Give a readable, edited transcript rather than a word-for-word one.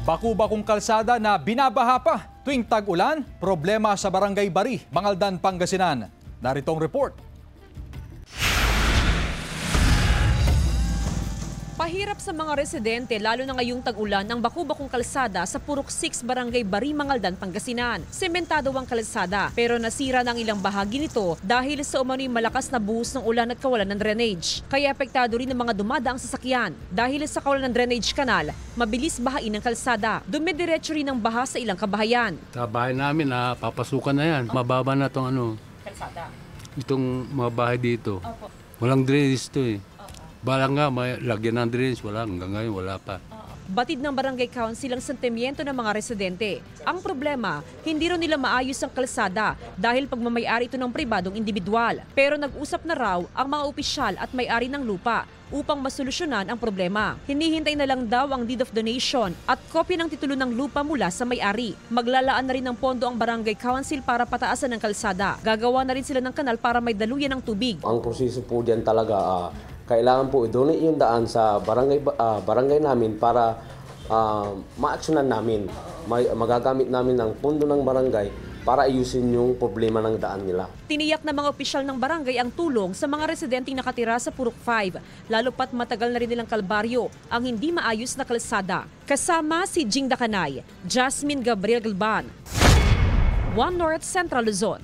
Baku-bakong kalsada na binabaha pa tuwing tag-ulan, problema sa Barangay Bari, Mangaldan, Pangasinan. Narito ang report. Pahirap sa mga residente lalo na ngayong tag-ulan ang baku-bakong kalsada sa Purok 6 Barangay Bari, Mangaldan, Pangasinan. Sementado ang kalsada pero nasira ng ilang bahagi nito dahil sa umano'y malakas na buhos ng ulan at kawalan ng drainage. Kaya apektado rin ng mga dumadaang sasakyan. Dahil sa kawalan ng drainage canal, mabilis bahain ang kalsada. Dumidiretso rin ang baha sa ilang kabahayan. Sa bahay namin, papasukan na yan. Mababa na itong Kalsada? itong mga bahay dito. Opo. Walang drainage to eh. Bala nga, may lagyan ng drainage, wala. Hanggang ngayon, wala pa. Batid ng Barangay Council ang sentimiento ng mga residente. Ang problema, hindi rin nila maayos ang kalsada dahil pagmamayari ito ng pribadong individual. Pero nag-usap na raw ang mga opisyal at may-ari ng lupa upang masolusyonan ang problema. Hinihintay na lang daw ang deed of donation at kopya ng titulo ng lupa mula sa may-ari. Maglalaan na rin ng pondo ang Barangay Council para pataasan ng kalsada. Gagawa na rin sila ng kanal para may daluyan ng tubig. Ang proseso po diyan talaga, kailangan po i-donate yung daan sa barangay namin para ma-actionan namin. Magagamit namin ng pondo ng barangay para ayusin yung problema ng daan nila. Tiniyak na mga opisyal ng barangay ang tulong sa mga residenteng nakatira sa Purok 5, lalo pat matagal na rin nilang kalbaryo ang hindi maayos na kalsada. Kasama si Jing Dakanay, Jasmine Gabriel Galban, One North Central Luzon.